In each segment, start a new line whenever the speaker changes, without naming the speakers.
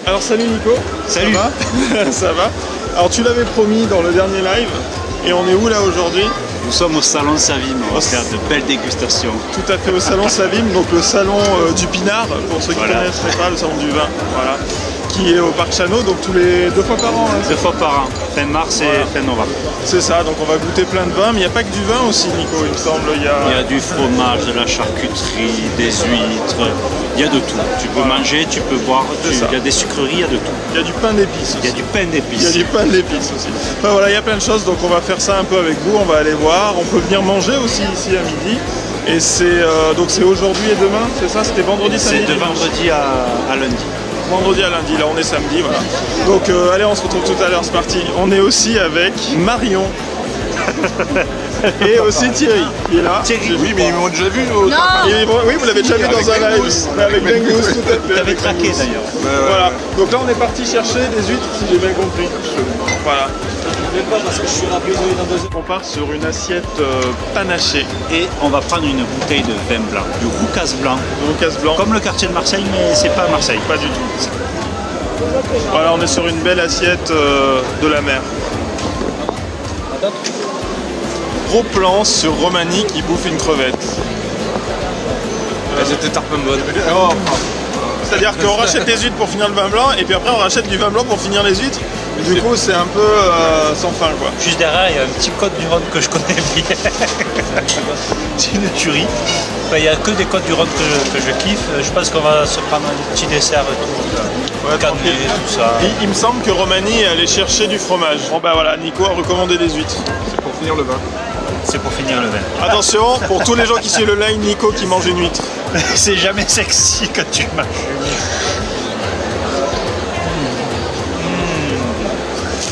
Alors salut Nico.
Salut.
Ça va? Ça va. Alors tu l'avais promis dans le dernier live, et on est où là aujourd'hui?
Nous sommes au salon Savim, on va faire de belles dégustations.
Tout à fait, au salon Savim, donc le salon du Pinard, pour ceux qui ne connaissent pas, le salon du vin, voilà, qui est au Parc Chano, donc tous les 2 fois par an. Hein,
2 fois par an, fin mars et fin novembre.
C'est ça, donc on va goûter plein de vins, mais il n'y a pas que du vin aussi Nico, il me semble.
Il y a du fromage, de la charcuterie, des huîtres, il y a de tout. Tu peux manger, tu peux boire, il y a des sucreries, il y a de tout.
Il y a du pain d'épices aussi.
Il y a du pain d'épices.
Il y a du pain d'épices aussi. Enfin voilà, il y a plein de choses, donc on va faire ça un peu avec vous, on va aller voir. On peut venir manger aussi ici à midi. Et c'est donc c'est aujourd'hui et demain, c'est ça? C'était vendredi, samedi?
C'est de vendredi à lundi.
Vendredi à lundi, là on est samedi, voilà. Donc allez, on se retrouve tout à l'heure, c'est parti. On est aussi avec Marion. Et aussi Thierry, qui est là.
Thierry,
oui, mais ils m'ont déjà vu au
Oui, vous l'avez déjà vu dans un live. Avec Dengus, tout à fait.
Tu avais traqué d'ailleurs.
Voilà. Donc là on est parti chercher des huîtres, si j'ai bien compris. Voilà.
Parce que je suis rappelé dans 2 heures.
On part sur une assiette panachée.
Et on va prendre une bouteille de vin blanc, du Roucas blanc.
Roucas blanc.
Comme le quartier de Marseille, mais c'est pas Marseille.
Pas du tout. Voilà, on est sur une belle assiette de la mer. Gros plan sur Romani qui bouffe une crevette.
Elles étaient tarpin bonnes.
Oh. C'est-à-dire qu'on rachète des huîtres pour finir le vin blanc et puis après on rachète du vin blanc pour finir les huîtres. Du coup c'est un peu sans fin quoi.
Juste derrière, il y a un petit côte du Rhône que je connais bien. C'est une tuerie. Enfin, il n'y a que des côtes du Rhône que je kiffe. Je pense qu'on va se prendre un petit dessert et tout. Cannelé, tout ça.
Il me semble que Romani est allé chercher du fromage. Bon bah voilà, Nico a recommandé des huîtres.
C'est pour finir le vin.
C'est pour finir le vin.
Attention, pour tous les gens qui suivent le live, Nico qui mange une huître.
C'est jamais sexy quand tu manges une huître.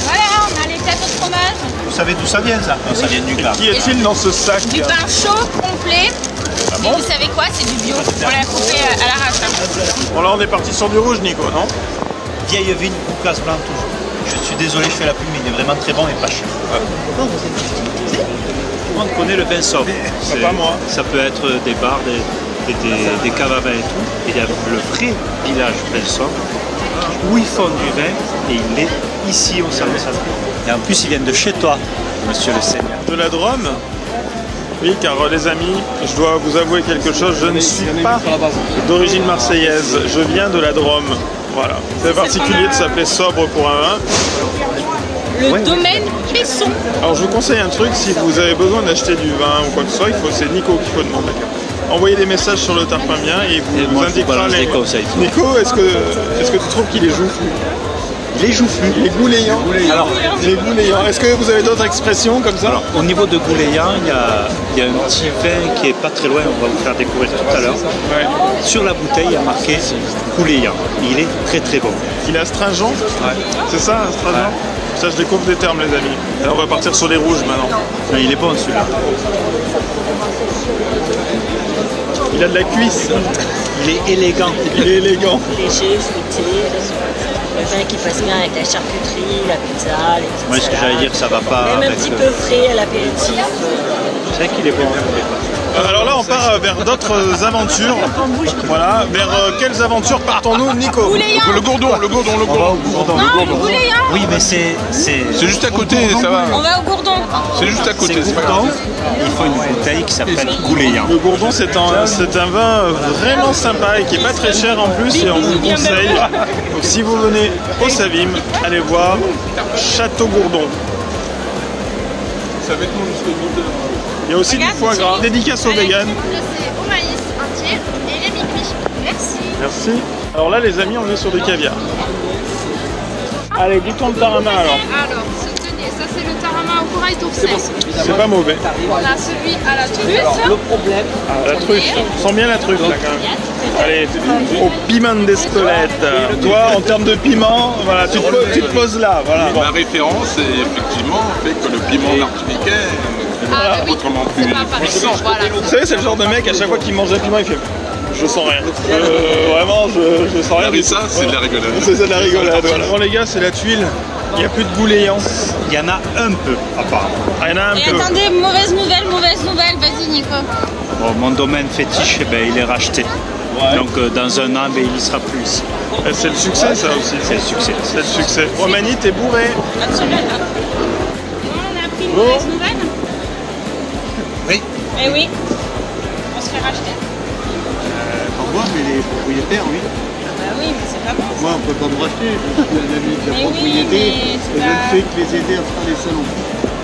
Voilà, on a les plateaux de fromage.
Vous savez d'où ça vient ça? Ça vient du Gard.
Qui est-il dans ce sac?
Du pain chaud, complet. Et vous savez quoi? C'est du bio. On l'a coupé à l'arrache.
Bon là on est parti sur du rouge Nico, non?
Vieille vigne, Roucas blanc toujours. Je suis désolé, je fais la pub, mais il est vraiment très bon et pas cher. Tout le monde connaît le vin sobre.
Pas moi.
Ça peut être des bars, des caves à vin et tout. Et il y a le vrai village vin sobre où ils font du vin et il est ici au salon Savim. Et en plus, ils viennent de chez toi, monsieur le Seigneur.
De la Drôme? Oui, car les amis, je dois vous avouer quelque chose, je ne suis pas d'origine marseillaise, je viens de la Drôme. Voilà, c'est particulier de s'appeler sobre pour un vin.
Le domaine Pesson.
Alors je vous conseille un truc, si vous avez besoin d'acheter du vin ou quoi que ce soit, c'est Nico qu'il faut demander. Envoyez des messages sur le tarpin bien et vous indiquera les
conseils.
Nico, est-ce que tu trouves qu'il est joufflu?
Les joufflus.
Les gouléants.
Alors,
les gouléants. Est-ce que vous avez d'autres expressions comme ça?
alors, au niveau de gouléant, il y a un petit vin qui est pas très loin, on va vous faire découvrir tout à l'heure.
Ouais.
Sur la bouteille, il y a marqué gouléant. Il est très très bon.
Il est astringent? C'est ça, astringent? Ça, je découvre des termes, les amis. Alors, on va partir sur les rouges maintenant.
Non, il est bon celui-là.
Il a de la cuisse.
Il est élégant.
Il est élégant.
Léger, fruité, le vin qui passe bien avec la charcuterie, la pizza, les petites
Moi, ce que j'allais dire, ça va pas.
même un
avec
petit
le-
peu frais à l'apéritif.
C'est vrai qu'il est bon.
Alors là, on part vers d'autres aventures. Voilà. Vers quelles aventures partons-nous, Nico?
Gouléant.
Le gourdon.
Non, le gouléant.
Oui, mais c'est
C'est juste à côté, ça va.
On va au gourdon.
C'est juste à côté, c'est pas
gourdon.
grave.
Il faut une bouteille qui s'appelle gouléant.
Le gourdon, c'est un vin vraiment sympa et qui est pas très cher en plus et on vous le conseille. Donc si vous venez au Savim, allez voir Château Gourdon.
Ça va être mon jusqu'au bout de...
Il y a aussi du foie gras. Dédicace aux véganes.
C'est au maïs entier et les mi-cuits. Merci.
Merci. Alors là, les amis, on est sur du caviar. Allez, goûtons le tarama alors.
Alors, tenez, ça c'est le tarama au corail tourcelle.
C'est pas mauvais.
On a celui à la truffe.
Le problème,
Ah, la truffe. On sent bien la truffe là quand même. Allez, au piment d'Espelette. Toi, en termes de piment, voilà, tu te poses là. Voilà.
Ma référence est effectivement fait que le piment martiniquais
Ah,
est
oui,
autrement
c'est
plus
pas pareil.
puissant.
Voilà.
Vous savez, c'est le genre de mec, à chaque fois qu'il mange un piment, il fait je sens rien. Vraiment, je sens rien.
Ça, c'est de la rigolade.
C'est de la rigolade. Voilà. Bon, les gars, c'est la tuile. Il n'y a plus de gouléant.
Il y en a un peu, apparemment.
Il y en a un
Et
peu.
attendez, mauvaise nouvelle. Vas-y, Nico.
Bon, mon domaine fétiche, eh ben, il est racheté. Donc dans un an, il y sera plus ici.
Et c'est le succès, ça aussi.
C'est le succès.
C'est le succès. Romani, t'es bourré.
Absolument. On a appris une mauvaise nouvelle.
Oui.
Eh oui. On se fait racheter.
Pas moi, mais les propriétaires, oui.
Bah oui, mais c'est pas bon.
Moi, on peut pas me racheter. Je suis un ami de la
Mais oui,
propriété.
mais c'est
Et je
pas-
ne fais que les aider à faire les salons.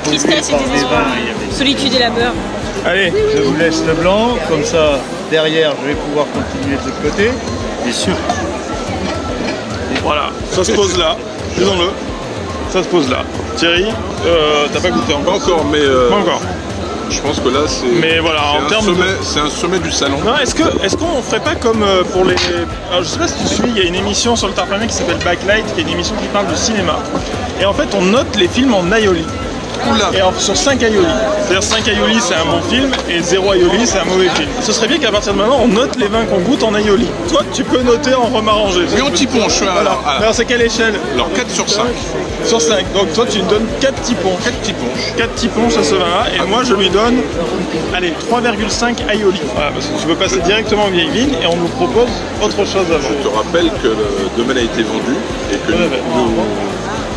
Tristesse et désespoir. Solitude et labeur.
Allez,
Je vous laisse le blanc, comme ça, derrière, je vais pouvoir continuer de l'autre côté.
Bien sûr.
voilà, ça se pose là. Disons-le. Ça se pose là. Thierry, t'as pas goûté
Pas
encore?
encore, mais
Pas encore.
je pense que là, c'est
Mais voilà, en termes de...
c'est un sommet du salon.
Non, est-ce qu'on ferait pas comme pour les... Alors, je sais pas si tu suis, il y a une émission sur le Tarpamien qui s'appelle Backlight, qui est une émission qui parle du cinéma. Et en fait, on note les films en aioli.
Oula.
Et sur 5 aioli. C'est-à-dire 5 aioli, c'est un bon film, et 0 aioli, c'est un mauvais film. Ce serait bien qu'à partir de maintenant, on note les vins qu'on goûte en aioli. Toi, tu peux noter en remarangé.
Et en petit punch,
Voilà.
alors.
Alors, c'est quelle échelle?
Alors 4 sur 5.
Sur 5. Donc toi, tu me donnes 4 petits ponches.
4 petits punch.
4 petits ponches à ce vin-là, et moi je lui donne, allez, 3,5 aioli. Voilà, parce que tu peux passer directement aux vieilles vignes et on nous propose autre chose avant.
Je te rappelle que le domaine a été vendu et que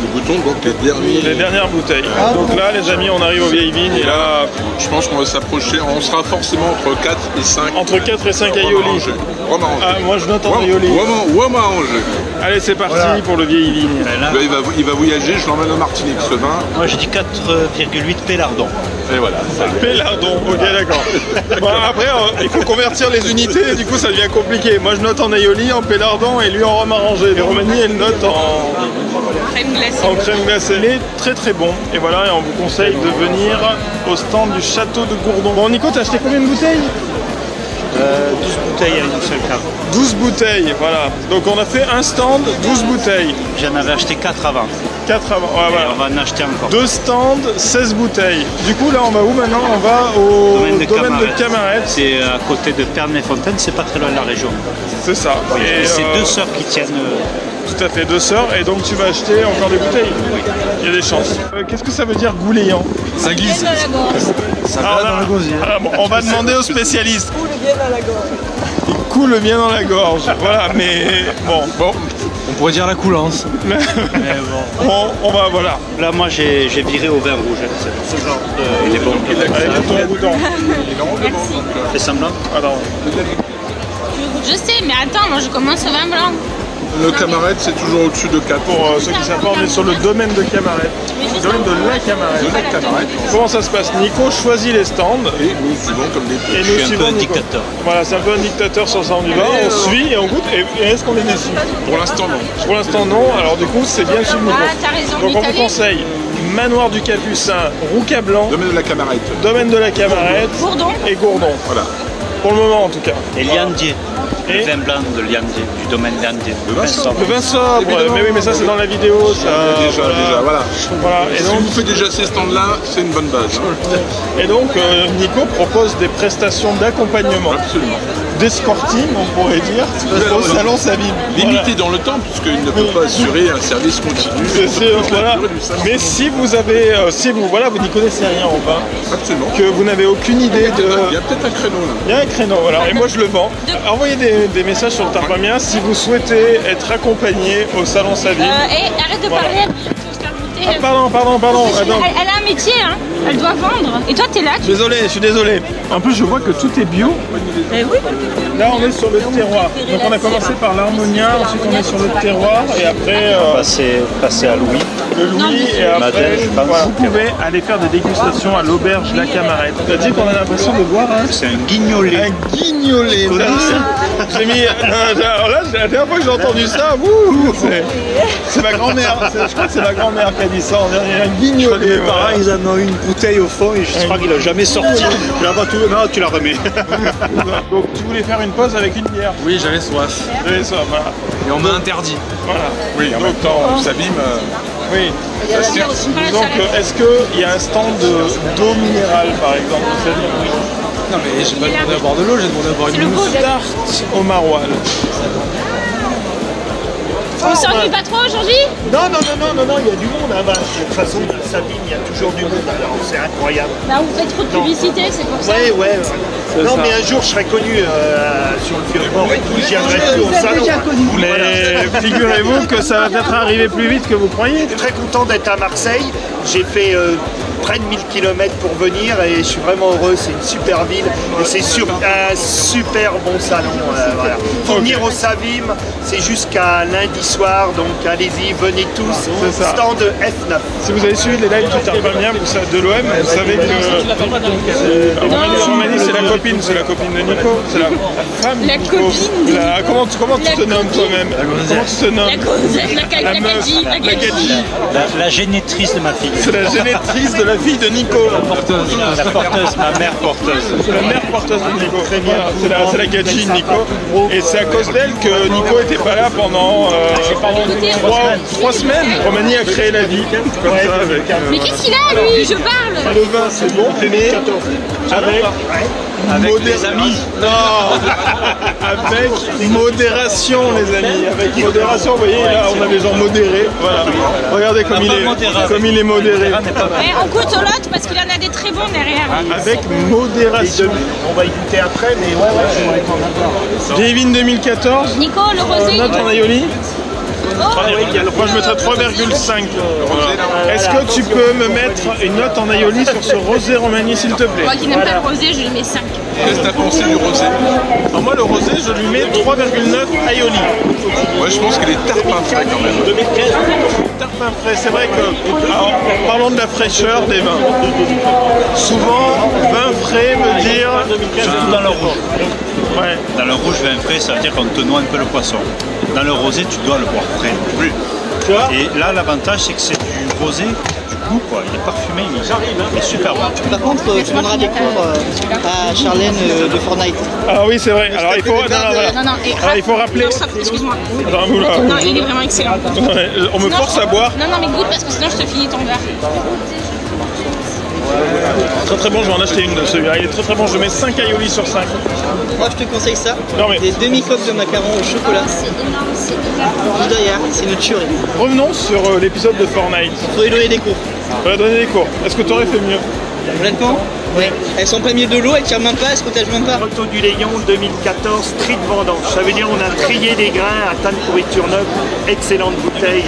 nous goûtons donc
Les dernières bouteilles. Donc là, les amis, on arrive aux vieilles vignes, et là,
je pense qu'on va s'approcher. On sera forcément entre 4 et 5.
entre 4 et 5 aioli.
Remarangé.
Ah, moi je note en aioli.
Remarangé.
Allez, c'est parti pour le vieille vigne.
Là,
Il va voyager, je l'emmène en Martinique ce vin.
moi j'ai dit 4,8 pélardons.
Et voilà.
Pélardon, ok, d'accord. Bon, après, il faut convertir les unités, et du coup ça devient compliqué. Moi je note en aioli, en pélardon, et lui en romarangé. Et Romani, elle note
Crème glacée.
en crème glacée. Il est très très bon. Et voilà, et on vous conseille de venir au stand du château de Gourdon. Bon, Nico, t'as acheté combien de bouteilles?
12 bouteilles à une seule cave.
12 bouteilles, voilà. Donc on a fait un stand, 12 bouteilles.
J'en avais acheté 4 avant.
4 avant, ouais,
Et
voilà.
on va en acheter encore.
2 stands, 16 bouteilles. Du coup, là, on va où maintenant? On va au domaine de Camaret.
C'est à côté de Pernes-les-Fontaines, c'est pas très loin de la région.
C'est ça.
Et c'est deux sœurs qui tiennent.
Tout à fait, 2 sœurs. Et donc, tu vas acheter encore des bouteilles. Il y a des chances. Qu'est-ce que ça veut dire gouléant?
Ça glisse. Dans la gorge.
Ça va dans le gosier. Bon, on va demander aux spécialistes. Il coule bien dans la gorge. Voilà, mais bon.
On pourrait dire la coulance.
Mais bon.
On va, voilà.
Là, moi j'ai viré au vin rouge. C'est ce genre de. Il est bon.
Allez, bouton.
Fais semblant.
Attends.
Je sais, mais attends, moi je commence au vin blanc.
Le Camaret, c'est toujours au-dessus de 4.
Pour ceux qui savent pas, on est sur le domaine de Camaret. Le domaine de la Camaret.
De la Camaret.
Comment ça se passe? Nico choisit les stands.
Et nous suivons comme des
Et
petits.
nous
suis un
suivons
peu un
Nico.
dictateur.
Voilà, c'est un peu un dictateur sur le stand du vin. On suit et on goûte. Et est-ce qu'on est déçu?
Pour l'instant, non.
Pour l'instant, non. Alors, du coup, c'est bien suivre Nico.
Ah, t'as raison,
Donc, on vous
l'Italie.
conseille Manoir du Capucin, Rouca Blanc,
Domaine de la Camaret.
Domaine de la Camarette
Gourdon.
et Gourdon.
Voilà.
Pour le moment, en tout cas.
Et Liandier.
Et
Le vin blanc de Liandier, du domaine Liandier. Le vin sobre.
le vin sobre.
Évidemment.
Mais oui, mais ça, c'est dans la vidéo. Ça,
Déjà, voilà.
Voilà. Et
Si
donc,
vous faites déjà ces stands-là, c'est une bonne base.
Nico propose des prestations d'accompagnement,
Absolument.
d'escorting, on pourrait dire, au salon Sabine.
Limité dans le temps, puisqu'il ne peut pas assurer un service continu.
Voilà. Mais si vous avez, vous n'y connaissez rien en vin,
Absolument.
que vous n'avez aucune idée
Il y
de,
a peut-être un créneau là.
il y a un créneau, voilà. Et moi je le vends. Envoyez des messages sur le Tarpamien si vous souhaitez être accompagné au salon Sabine.
Arrête de
Voilà.
parler. Je vais faire goûter.
Ah, pardon. Attends.
Elle a un métier, hein. Elle doit vendre. Et toi, t'es là.
Je suis désolé. En plus, je vois que tout est bio.
Eh oui.
Là, on est sur le terroir. Donc, on a commencé par l'harmonia, ensuite on est sur le terroir, et après
Passer à Louis.
le Louis, et après,
Madène, je pense.
voilà. Vous pouvez aller faire des dégustations à l'auberge La Camarette. C'est-à-dire qu'on a l'impression de boire
C'est un guignolet.
un guignolet.
connais
J'ai mis. Alors là, la dernière fois que j'ai entendu ça, wouh, c'est ma grand-mère. Je crois que c'est ma grand-mère qui a dit ça. Un guignolet.
Mes parents, ils en ont une bouteille au fond et je crois qu'il n'a jamais sorti. Je la vois tout. Non, tu la remets.
Donc, tu voulais faire une pause avec une bière.
Oui, j'avais soif.
J'avais ça, voilà.
Et on m'a interdit.
Voilà.
Oui, en même temps, on s'abîme.
Oui.
Ça se tient.
Donc, est-ce qu'il y a un stand d'eau minérale, par exemple?
Non, mais j'ai pas demandé à boire de l'eau, j'ai demandé à boire une mousse.
Tarte au maroilles.
On s'ennuie pas trop aujourd'hui?
Non, il y a du monde. Hein. Bah, de toute façon, à Sabine, il y a toujours du monde. Alors, c'est incroyable.
Bah vous faites trop de publicité, c'est pour ça.
Ouais. Non, mais un jour, je serai connu sur le Vieux-Port et tout. J'y viendrai plus au salon.
Mais figurez-vous que ça va peut-être arriver plus vite que vous croyez.
Je suis très content d'être à Marseille. J'ai fait près de 1000 km pour venir et je suis vraiment heureux. C'est une super ville et c'est un super bon salon. Voilà. Faut venir au Savim, c'est jusqu'à lundi soir, donc allez-y, venez tous.
C'est ça.
Stand F9.
Si vous avez suivi les lives du Tarpamien de l'OM, vous savez que Romani, c'est la copine de Nico, c'est la femme de
La
Nico.
copine de
Comment tu te nommes toi-même? Comment tu te nommes?
La gadji.
La génitrice de ma fille.
C'est la génitrice de la fille de Nico.
La porteuse, ma mère porteuse.
La mère porteuse de Nico. Voilà, c'est la gadji de Nico. Et c'est à cause d'elle que Nico n'était pas là pendant 3 semaines. Romani a créé la vie. Comme ça, avec,
Mais qu'est-ce qu'il a lui? Je parle.
le vin, c'est bon, mais avec
les amis.
Non. Avec modération, les amis. Avec modération, vous voyez, là, on a les gens modérés. Voilà. Regardez comme il est modéré.
On goûte au lot parce qu'il en a des très bons derrière.
Avec modération.
On va y goûter après, mais j'aimerais t'en avoir.
Vieille vigne 2014.
Nico, le rosé.
Note en aioli.
Oh.
Moi je mettrais 3,5. Est-ce que tu peux me mettre une note en aioli sur ce rosé Romani s'il te plaît?
Moi qui n'aime pas le rosé, je lui mets 5.
Qu'est-ce que t'as pensé du rosé?
Alors moi le rosé je lui mets 3,9 aioli.
Moi je pense qu'il est tarpin frais quand même.
Tarpin frais, c'est vrai que, alors, parlons de la fraîcheur des vins. Souvent, vin frais veut dire...
Surtout dans le rouge.
Ouais.
Dans le rouge, vin frais, ça veut dire qu'on te noie un peu le poisson. Dans le rosé, tu dois le boire frais.
Oui.
Tu vois?
Et là, l'avantage, c'est que c'est du rosé, du goût, quoi. Il est parfumé, il est super bon.
Par contre, tu donneras des cours à Charlène de Fortnite.
Ah oui, c'est vrai. Alors il faut,
Et
il faut rappeler...
Non, stop, excuse-moi.
Attends, oula.
Non, il est vraiment excellent.
Ouais, on me force à boire.
Non, mais goûte parce que sinon je te finis ton verre.
Très très bon, je vais en acheter une de celui-là. Il est très très bon, je mets 5 aioli sur 5.
Moi, je te conseille ça.
Non, mais-
Des demi-coques de macarons au chocolat. Juste derrière, c'est une tuerie.
Revenons sur l'épisode de Fortnite.
Faut lui donner des cours.
On va donner des cours. Est-ce que tu aurais fait mieux?
Honnêtement, oui. Elles sont pas mises de l'eau, elles tirent même pas, elles se protègent même pas.
Château du Léon 2014, street vendange. Ça veut dire on a trié des grains à tas de pourriture neuve, excellente bouteille.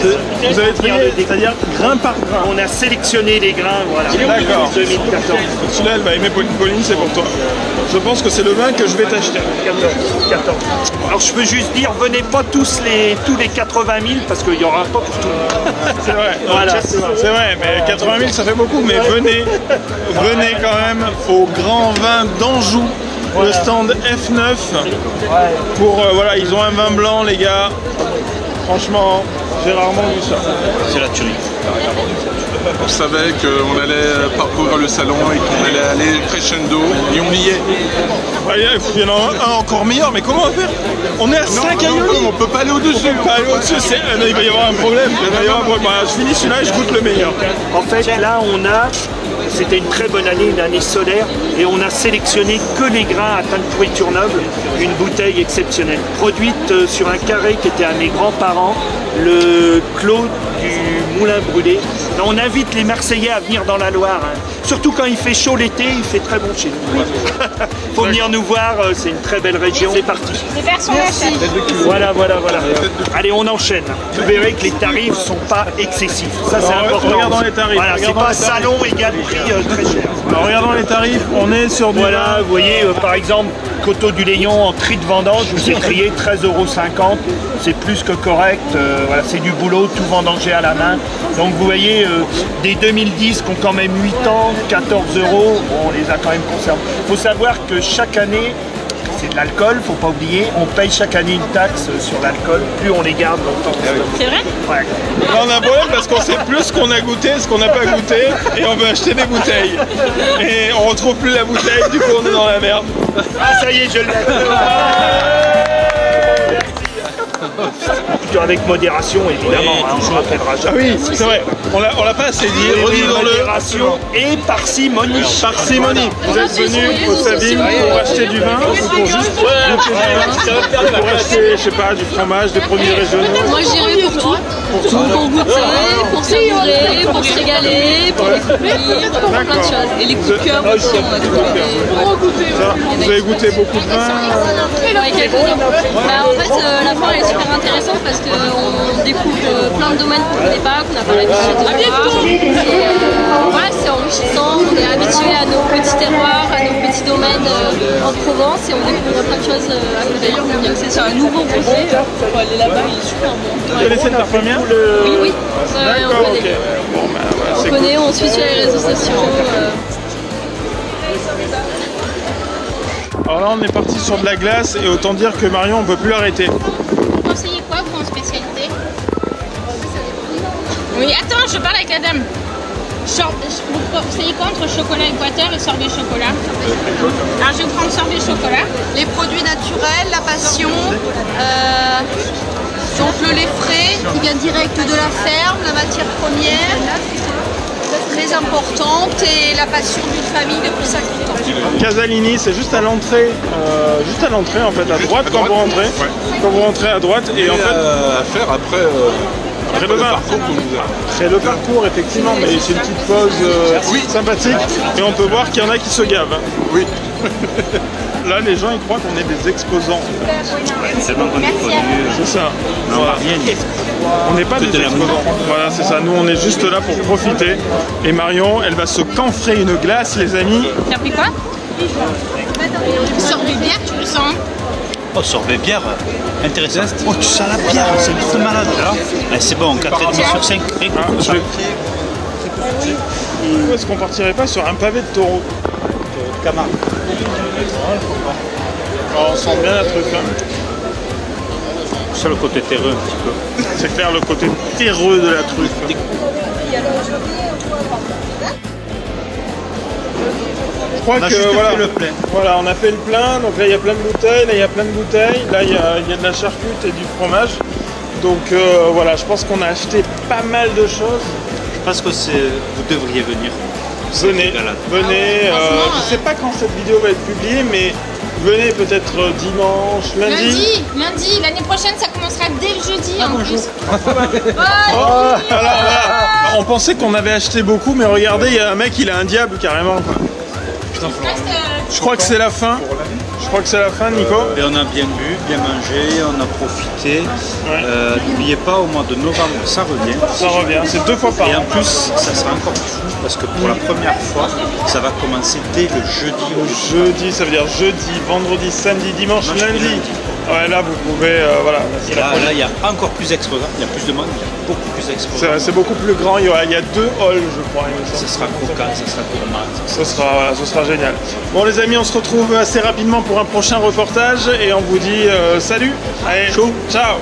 Vous avez trié, c'est-à-dire grain par grain.
On a sélectionné les grains, voilà.
D'accord.
2014.
Celui-là, elle va aimer Pauline, c'est pour toi. Je pense que c'est le vin que je vais t'acheter.
14. Alors je peux juste dire, venez pas tous les 80 000 parce qu'il n'y aura pas pour tout le monde.
C'est vrai.
Voilà.
C'est vrai, mais 80 000 ça fait beaucoup, mais venez quand même au Grand Vin d'Anjou, le stand F9. Pour voilà, ils ont un vin blanc, les gars. Franchement, j'ai rarement vu ça.
C'est la tuerie.
On savait qu'on allait parcourir le salon et qu'on allait aller crescendo et on y est.
Il y en a un encore meilleur, mais comment on va faire? On est à 5 aioli.
On peut pas aller au-dessus.
On peut pas aller au-dessus, il va y avoir un problème. Voilà, je finis celui-là et je goûte le meilleur.
En fait, là, c'était une très bonne année, une année solaire, et on a sélectionné que les grains atteints de pourriture neuve, une bouteille exceptionnelle, produite sur un carré qui était à mes grands-parents, le clos du Moulin Brûlé. On invite les Marseillais à venir dans la Loire, hein. Surtout quand il fait chaud l'été, il fait très bon chez nous. Faut venir nous voir, c'est une très belle région. C'est parti.
Les verres sont lâchés.
Voilà. Allez, on enchaîne. Vous verrez que les tarifs sont pas excessifs. Ça, c'est important.
Regardons les tarifs.
Voilà, c'est pas salon égal prix très cher.
Alors, regardons les tarifs, on est sur du...
Voilà, vous voyez, par exemple, Coteau du Léon en tri de vendange, je vous ai crié 13,50 €. C'est plus que correct. Voilà, c'est du boulot, tout vendangé à la main. Donc, vous voyez, des 2010 qui ont quand même 8 ans, 14 €, on les a quand même conservés. Il faut savoir que chaque année, c'est de l'alcool, faut pas oublier, on paye chaque année une taxe sur l'alcool, plus on les garde longtemps.
C'est vrai?
Ouais.
Là, on a un problème parce qu'on sait plus ce qu'on a goûté, ce qu'on n'a pas goûté, et on veut acheter des bouteilles. Et on retrouve plus la bouteille, du coup on est dans la merde.
Ah ça y est, je l'ai. avec modération, évidemment, hein, on ne rappellera
Ah
jamais.
oui, c'est vrai. On l'a pas assez dit.
Oui,
Redis-le.
modération et parcimonie.
Parcimonie. Vous êtes venu au Sabine pour acheter du vin ou pour juste pour acheter, je sais pas, du fromage, des produits régionaux?
Moi j'irai pour tout. Pour goûter, pour savourer, pour se régaler, pour découvrir, pour plein de
D'accord.
choses. Et les coups de cœur aussi, on a trouvé des...
Ça, vous avez goûté beaucoup de vin?
Ouais, quelques-uns. Bah, en fait, la fin elle est super intéressante parce qu'on découvre plein de domaines qu'on ne connaît pas, qu'on n'a pas l'habitude de voir. Et voilà, c'est enrichissant, on est habitué à nos petits terroirs, à nos petits domaines en Provence et on découvre plein de choses à côté. Donc c'est un nouveau projet. Pour aller là-bas, il est super bon.
Vous connaissez le parfum bien?
Oui, oui.
D'accord,
On
ok.
connaît.
Bon, bah, voilà,
On
c'est
connaît, on suit sur les réseaux sociaux.
Alors là, on est parti sur de la glace et autant dire que Marion, on peut plus l'arrêter.
Vous conseillez quoi pour une spécialité? Oui, attends, je parle avec la dame. Vous conseillez quoi entre chocolat équateur et sorbet chocolat? Alors je vais prendre sorbet chocolat.
Les produits naturels, la passion, donc le lait frais qui vient direct de la ferme, la matière première, très importante, et la passion d'une famille depuis 50 ans.
Casalini, c'est juste à l'entrée en fait, à droite quand vous rentrez.
Ouais.
Quand vous rentrez à droite et en fait,
à faire après
après le vin.
parcours qu'on nous a.
C'est le parcours effectivement, mais c'est une petite pause sympathique et on peut voir qu'il y en a qui se gavent.
Oui.
Là, les gens ils croient qu'on est des exposants.
Tellement qu'on est connu.
C'est ça.
Non,
Voilà.
rien.
On n'est pas
Que
des
de l'amour.
exposants. Voilà, c'est ça. Nous, on est juste là pour profiter. Et Marion, elle va se camprer une glace, les amis.
T'as pris quoi? Sorbet bière, tu le sens?
Oh, sorbet bière, intéressant. Oh, tu sens la bière, c'est une petite malade là. Eh, c'est bon, 4,5 sur 5.
Ah, je vais- Où est-ce qu'on partirait pas sur un pavé de taureau?
Camargue.
Oh, on sent bien la truffe. Hein.
C'est le côté terreux un petit peu.
C'est clair, le côté terreux de la truffe. Je crois
On a
que
juste
voilà,
fait le plein.
Voilà, on a fait le plein. Donc là, il y a plein de bouteilles. Là, il y a plein de bouteilles. Là, il y a de la charcute et du fromage. Donc voilà, je pense qu'on a acheté pas mal de choses.
Je pense que vous devriez venir.
Venez,
Voilà.
venez.
franchement,
Je sais pas quand cette vidéo va être publiée, mais venez peut-être dimanche, lundi.
Lundi, l'année prochaine ça commencera dès le jeudi en plus.
Oh, voilà. On pensait qu'on avait acheté beaucoup, mais regardez, il y a un mec, il a un diable carrément. Quoi. Je crois que c'est la fin. Je crois que c'est la fin, Nico.
Et on a bien bu, bien mangé, on a profité.
Ouais.
N'oubliez pas, au mois de novembre, ça revient.
Ça revient, c'est 2 fois par
Et en
an.
plus, ça sera encore plus fou parce que pour la première fois, ça va commencer dès le jeudi au jeudi.
Jeudi, ça veut dire jeudi, vendredi, samedi, dimanche,
Dimanche,
lundi.
lundi.
Ouais, là, vous pouvez, voilà.
Et là, il y a encore plus d'exposants, il y a plus de monde, il y a beaucoup plus d'exposants.
C'est beaucoup plus grand, il y a 2 halls, je crois. il me semble.
Ça sera croquant, ça sera gourmand.
Ce sera génial. Bon les amis, on se retrouve assez rapidement pour un prochain reportage et on vous dit salut. Allez, ciao.